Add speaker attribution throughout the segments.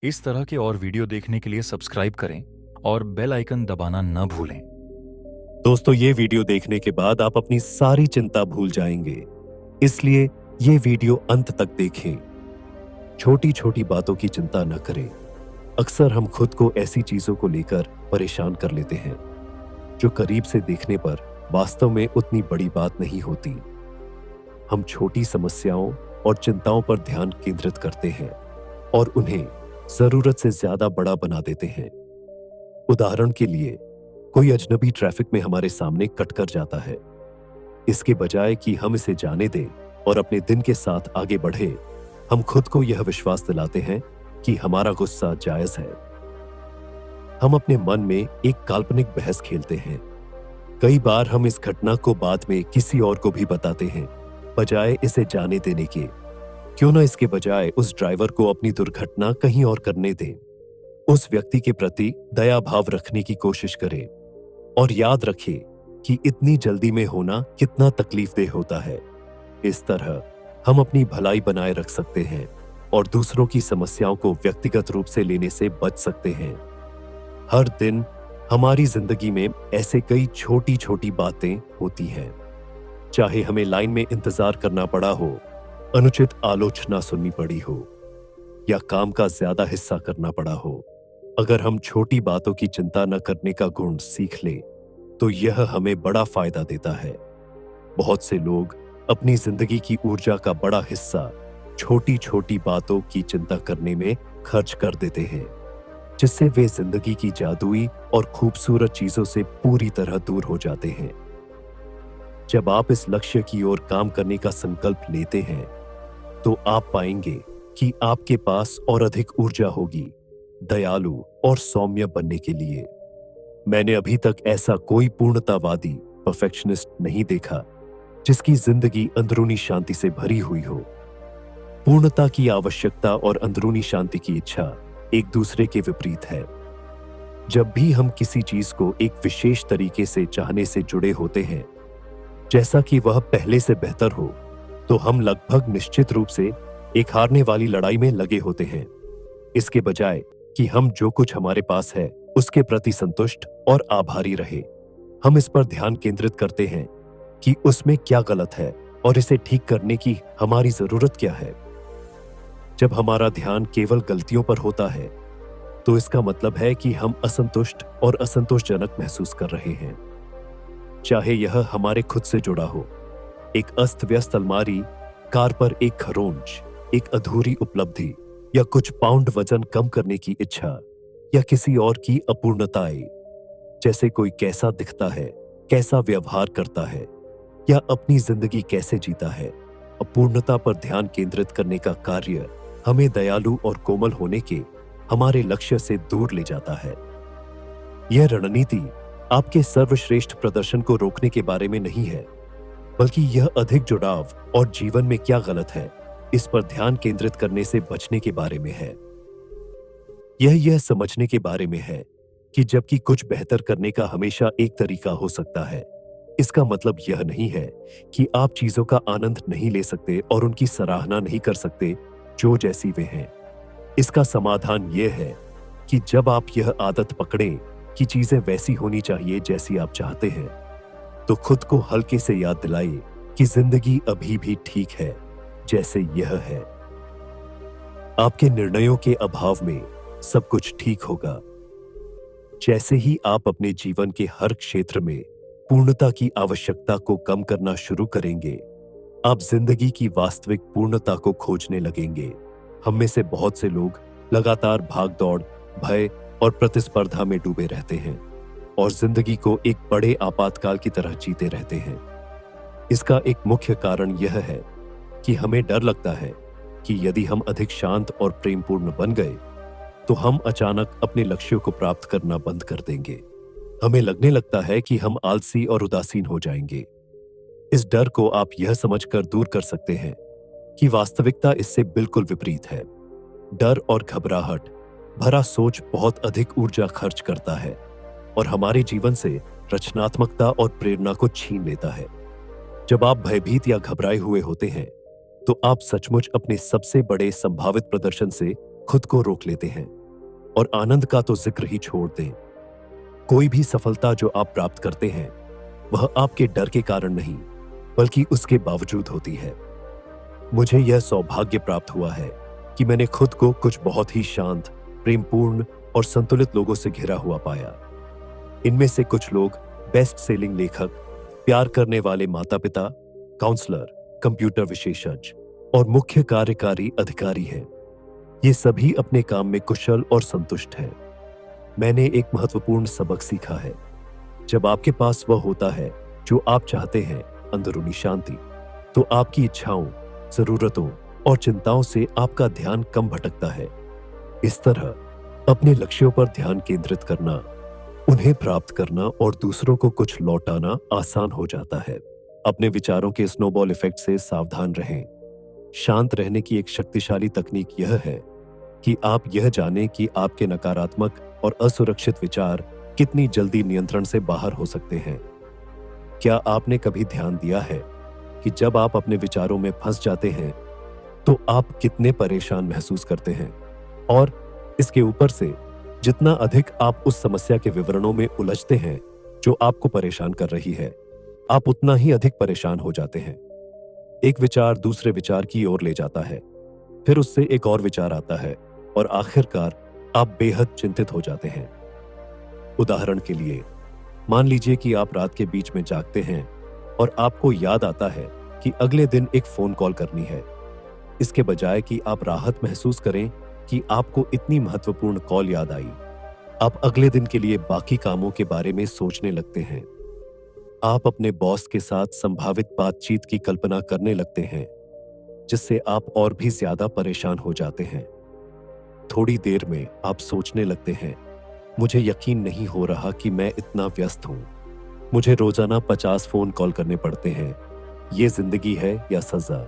Speaker 1: इस तरह के और वीडियो देखने के लिए सब्सक्राइब करें और बेल आइकन दबाना न भूलें।
Speaker 2: दोस्तों, ये वीडियो देखने के बाद आप अपनी सारी चिंता भूल जाएंगे, इसलिए ये वीडियो अंत तक देखें। छोटी छोटी बातों की चिंता न करें। अक्सर हम खुद को ऐसी चीजों को लेकर परेशान कर लेते हैं जो करीब से देखने पर वास्तव में उतनी बड़ी बात नहीं होती। हम छोटी समस्याओं और चिंताओं पर ध्यान केंद्रित करते हैं और उन्हें जरूरत से ज्यादा बड़ा बना देते हैं। उदाहरण के लिए, कोई अजनबी ट्रैफिक में हमारे सामने कट कर जाता है। इसके बजाय कि हम इसे जाने दें और अपने दिन के साथ आगे बढ़े, हम खुद को यह विश्वास दिलाते हैं कि हमारा गुस्सा जायज है। हम अपने मन में एक काल्पनिक बहस खेलते हैं। कई बार हम इस घटना को बाद में किसी और को भी बताते हैं, बजाय इसे जाने देने के। क्यों ना इसके बजाय उस ड्राइवर को अपनी दुर्घटना कहीं और करने दें। उस व्यक्ति के प्रति दया भाव रखने की कोशिश करें और याद रखें कि इतनी जल्दी में होना कितना तकलीफदेह होता है। इस तरह हम अपनी भलाई बनाए रख सकते हैं और दूसरों की समस्याओं को व्यक्तिगत रूप से लेने से बच सकते हैं। हर दिन हमारी जिंदगी में ऐसे कई छोटी छोटी बातें होती हैं। चाहे हमें लाइन में इंतजार करना पड़ा हो, अनुचित आलोचना सुननी पड़ी हो या काम का ज्यादा हिस्सा करना पड़ा हो, अगर हम छोटी बातों की चिंता न करने का गुण सीख लें तो यह हमें बड़ा फायदा देता है। बहुत से लोग अपनी जिंदगी की ऊर्जा का बड़ा हिस्सा छोटी छोटी बातों की चिंता करने में खर्च कर देते हैं, जिससे वे जिंदगी की जादुई और खूबसूरत चीजों से पूरी तरह दूर हो जाते हैं। जब आप इस लक्ष्य की ओर काम करने का संकल्प लेते हैं तो आप पाएंगे कि आपके पास और अधिक ऊर्जा होगी दयालु और सौम्य बनने के लिए। मैंने अभी तक ऐसा कोई पूर्णतावादी परफेक्शनिस्ट नहीं देखा जिसकी जिंदगी अंदरूनी शांति से भरी हुई हो। पूर्णता की आवश्यकता और अंदरूनी शांति की इच्छा एक दूसरे के विपरीत है। जब भी हम किसी चीज को एक विशेष तरीके से चाहने से जुड़े होते हैं, जैसा कि वह पहले से बेहतर हो, तो हम लगभग निश्चित रूप से एक हारने वाली लड़ाई में लगे होते हैं। इसके बजाय कि हम जो कुछ हमारे पास है उसके प्रति संतुष्ट और आभारी रहे, हम इस पर ध्यान केंद्रित करते हैं कि उसमें क्या गलत है और इसे ठीक करने की हमारी जरूरत क्या है। जब हमारा ध्यान केवल गलतियों पर होता है तो इसका मतलब है कि हम असंतुष्ट और असंतोषजनक महसूस कर रहे हैं। चाहे यह हमारे खुद से जुड़ा हो, एक अस्त व्यस्त अलमारी, कार पर एक खरोंच, एक अधूरी उपलब्धि या कुछ पाउंड वजन कम करने की इच्छा या किसी और की अपूर्णताएं, जैसे कोई कैसा दिखता है, कैसा व्यवहार करता है या अपनी जिंदगी कैसे जीता है। अपूर्णता पर ध्यान केंद्रित करने का कार्य हमें दयालु और कोमल होने के हमारे लक्ष्य से दूर ले जाता है। यह रणनीति आपके सर्वश्रेष्ठ प्रदर्शन को रोकने के बारे में नहीं है, बल्कि यह अधिक जुड़ाव और जीवन में क्या गलत है इस पर ध्यान केंद्रित करने से बचने के बारे में है। यह समझने के बारे में है कि जबकि कुछ बेहतर करने का हमेशा एक तरीका हो सकता है, इसका मतलब यह नहीं है कि आप चीजों का आनंद नहीं ले सकते और उनकी सराहना नहीं कर सकते जो जैसी वे हैं। इसका समाधान यह है कि जब आप यह आदत पकड़ें कि चीजें वैसी होनी चाहिए जैसी आप चाहते हैं, तो खुद को हल्के से याद दिलाइए कि जिंदगी अभी भी ठीक है जैसे यह है। आपके निर्णयों के अभाव में सब कुछ ठीक होगा। जैसे ही आप अपने जीवन के हर क्षेत्र में पूर्णता की आवश्यकता को कम करना शुरू करेंगे, आप जिंदगी की वास्तविक पूर्णता को खोजने लगेंगे। हम में से बहुत से लोग लगातार भागदौड़, भय और प्रतिस्पर्धा में डूबे रहते हैं और जिंदगी को एक बड़े आपातकाल की तरह जीते रहते हैं। इसका एक मुख्य कारण यह है कि हमें डर लगता है कि यदि हम अधिक शांत और प्रेमपूर्ण बन गए तो हम अचानक अपने लक्ष्यों को प्राप्त करना बंद कर देंगे। हमें लगने लगता है कि हम आलसी और उदासीन हो जाएंगे। इस डर को आप यह समझकर दूर कर सकते हैं कि वास्तविकता इससे बिल्कुल विपरीत है। डर और घबराहट भरा सोच बहुत अधिक ऊर्जा खर्च करता है और हमारे जीवन से रचनात्मकता और प्रेरणा को छीन लेता है। जब आप भयभीत या घबराए हुए होते हैं तो आप सचमुच अपने सबसे बड़े संभावित प्रदर्शन से खुद को रोक लेते हैं और आनंद का तो जिक्र ही छोड़ दें। कोई भी सफलता जो आप प्राप्त करते हैं वह आपके डर के कारण नहीं बल्कि उसके बावजूद होती है। मुझे यह सौभाग्य प्राप्त हुआ है कि मैंने खुद को कुछ बहुत ही शांत, प्रेमपूर्ण और संतुलित लोगों से घिरा हुआ पाया। इनमें से कुछ लोग बेस्ट सेलिंग लेखक, प्यार करने वाले माता पिता, काउंसलर, कंप्यूटर विशेषज्ञ और मुख्य कार्यकारी अधिकारी हैं। ये सभी अपने काम में कुशल और संतुष्ट हैं। मैंने एक महत्वपूर्ण सबक सीखा है। जब आपके पास वह होता है जो आप चाहते हैं, अंदरूनी शांति, तो आपकी इच्छाओं, जरूरतों और चिंताओं से आपका ध्यान कम भटकता है। इस तरह अपने लक्ष्यों पर ध्यान केंद्रित करना, उन्हें प्राप्त करना और दूसरों को कुछ लौटाना आसान हो जाता है। अपने विचारों के स्नोबॉल इफेक्ट से सावधान रहें। शांत रहने की एक शक्तिशाली तकनीक यह है कि आप यह जानें कि आपके नकारात्मक और असुरक्षित विचार कितनी जल्दी नियंत्रण से बाहर हो सकते हैं। क्या आपने कभी ध्यान दिया है कि जब आप अपने विचारों में फंस जाते हैं तो आप कितने परेशान महसूस करते हैं? और इसके ऊपर से जितना अधिक आप उस समस्या के विवरणों में उलझते हैं जो आपको परेशान कर रही है, आप उतना ही अधिक परेशान हो जाते हैं। एक विचार दूसरे विचार की ओर ले जाता है, फिर उससे एक और विचार आता है और आखिरकार आप बेहद चिंतित हो जाते हैं। उदाहरण के लिए, मान लीजिए कि आप रात के बीच में जागते हैं और आपको याद आता है कि अगले दिन एक फोन कॉल करनी है। इसके बजाय कि आप राहत महसूस करें कि आपको इतनी महत्वपूर्ण कॉल याद आई, आप अगले दिन के लिए बाकी कामों के बारे में सोचने लगते हैं। आप अपने बॉस के साथ संभावित बातचीत की कल्पना करने लगते हैं, जिससे आप और भी ज्यादा परेशान हो जाते हैं। थोड़ी देर में आप सोचने लगते हैं, मुझे यकीन नहीं हो रहा कि मैं इतना व्यस्त हूं। मुझे रोजाना 50 फोन कॉल करने पड़ते हैं। ये जिंदगी है या सजा?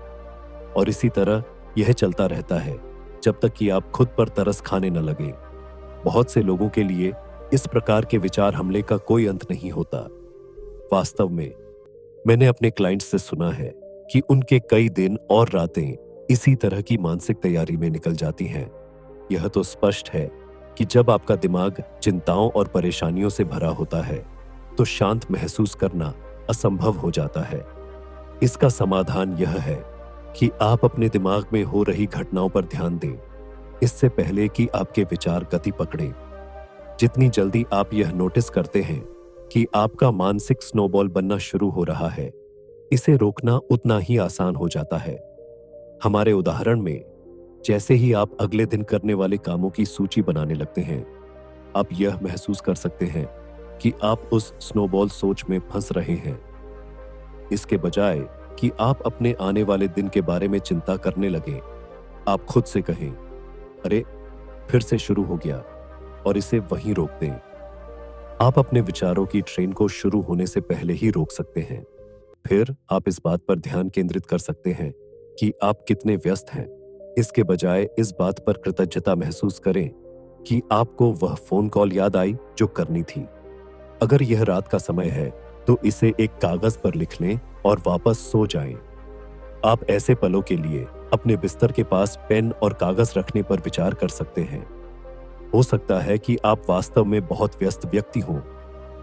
Speaker 2: और इसी तरह यह चलता रहता है जब तक कि आप खुद पर तरस खाने न लगे। बहुत से लोगों के लिए इस प्रकार के विचार हमले का कोई अंत नहीं होता। वास्तव में मैंने अपने क्लाइंट्स से सुना है कि उनके कई दिन और रातें इसी तरह की मानसिक तैयारी में निकल जाती हैं। यह तो स्पष्ट है कि जब आपका दिमाग चिंताओं और परेशानियों से भरा होता है तो शांत महसूस करना असंभव हो जाता है। इसका समाधान यह है कि आप अपने दिमाग में हो रही घटनाओं पर ध्यान दें, इससे पहले कि आपके विचार गति पकड़ें। जितनी जल्दी आप यह नोटिस करते हैं कि आपका मानसिक स्नोबॉल बनना शुरू हो रहा है, इसे रोकना उतना ही आसान हो जाता है। हमारे उदाहरण में, जैसे ही आप अगले दिन करने वाले कामों की सूची बनाने लगते हैं, आप यह महसूस कर सकते हैं कि आप उस स्नोबॉल सोच में फंस रहे हैं। इसके बजाय कि आप अपने आने वाले दिन के बारे में चिंता करने लगे, आप खुद से कहें, अरे फिर से शुरू हो गया, और इसे वहीं रोक दें। आप अपने विचारों की ट्रेन को शुरू होने से पहले ही रोक सकते हैं। फिर आप इस बात पर ध्यान केंद्रित कर सकते हैं कि आप कितने व्यस्त हैं। इसके बजाय इस बात पर कृतज्ञता महसूस करें कि आपको वह फोन कॉल याद आई जो करनी थी। अगर यह रात का समय है तो इसे एक कागज पर लिख लें और वापस सो जाएं। आप ऐसे पलों के लिए अपने बिस्तर के पास पेन और कागज रखने पर विचार कर सकते हैं। हो सकता है कि आप वास्तव में बहुत व्यस्त व्यक्ति हों,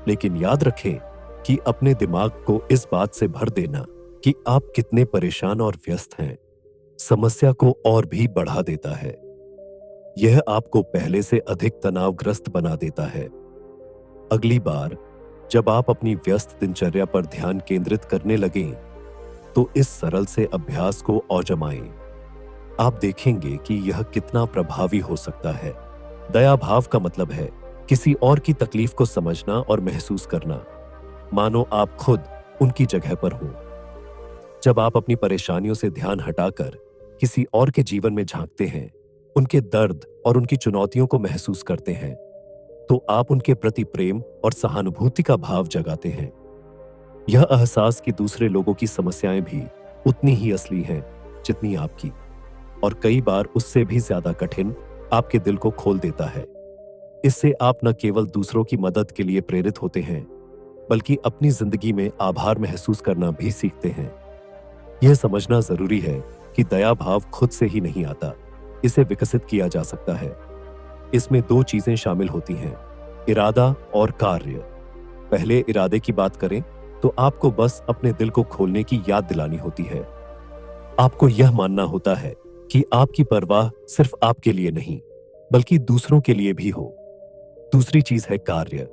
Speaker 2: लेकिन याद रखें कि अपने दिमाग को इस बात से भर देना कि आप कितने परेशान और व्यस्त हैं, समस्या को और भी बढ़ा देता है। यह आपको पहले से अधिक तनावग्रस्त बना देता है। अगली बार जब आप अपनी व्यस्त दिनचर्या पर ध्यान केंद्रित करने लगें, तो इस सरल से अभ्यास को आजमाएं। आप देखेंगे कि यह कितना प्रभावी हो सकता है। दया भाव का मतलब है किसी और की तकलीफ को समझना और महसूस करना, मानो आप खुद उनकी जगह पर हों। जब आप अपनी परेशानियों से ध्यान हटाकर किसी और के जीवन में झांकते हैं, उनके दर्द और उनकी चुनौतियों को महसूस करते हैं, तो आप उनके प्रति प्रेम और सहानुभूति का भाव जगाते हैं। यह एहसास कि दूसरे लोगों की समस्याएं भी उतनी ही असली हैं जितनी आपकी, और कई बार उससे भी ज्यादा कठिन, आपके दिल को खोल देता है। इससे आप न केवल दूसरों की मदद के लिए प्रेरित होते हैं, बल्कि अपनी जिंदगी में आभार महसूस करना भी सीखते हैं। यह समझना जरूरी है कि दया भाव खुद से ही नहीं आता, इसे विकसित किया जा सकता है। इसमें दो चीजें शामिल होती हैं, इरादा और कार्य। पहले इरादे की बात करें तो आपको बस अपने दिल को खोलने की याद दिलानी होती है। आपको यह मानना होता है कि आपकी परवाह सिर्फ आपके लिए नहीं बल्कि दूसरों के लिए भी हो। दूसरी चीज है कार्य।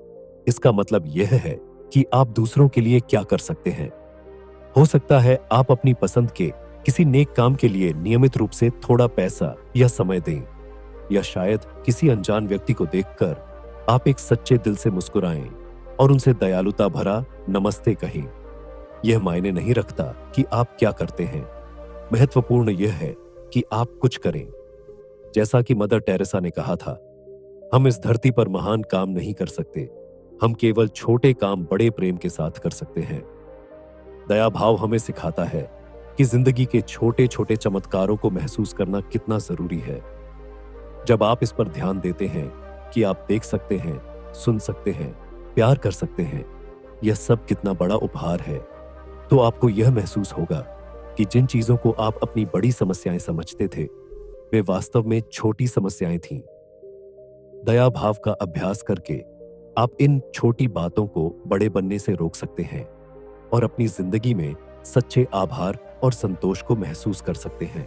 Speaker 2: इसका मतलब यह है कि आप दूसरों के लिए क्या कर सकते हैं। हो सकता है आप अपनी पसंद के किसी नेक काम के लिए नियमित रूप से थोड़ा पैसा या समय दें, या शायद किसी अनजान व्यक्ति को देखकर आप एक सच्चे दिल से मुस्कुराएं और उनसे दयालुता भरा नमस्ते कहें। यह मायने नहीं रखता कि आप क्या करते हैं, महत्वपूर्ण यह है कि आप कुछ करें। जैसा कि मदर टेरेसा ने कहा था, हम इस धरती पर महान काम नहीं कर सकते, हम केवल छोटे काम बड़े प्रेम के साथ कर सकते हैं। दया भाव हमें सिखाता है कि जिंदगी के छोटे छोटे चमत्कारों को महसूस करना कितना जरूरी है। जब आप इस पर ध्यान देते हैं कि आप देख सकते हैं, सुन सकते हैं, प्यार कर सकते हैं, यह सब कितना बड़ा उपहार है, तो आपको यह महसूस होगा कि जिन चीजों को आप अपनी बड़ी समस्याएं समझते थे वे वास्तव में छोटी समस्याएं थीं। दया भाव का अभ्यास करके आप इन छोटी बातों को बड़े बनने से रोक सकते हैं और अपनी जिंदगी में सच्चे आभार और संतोष को महसूस कर सकते हैं।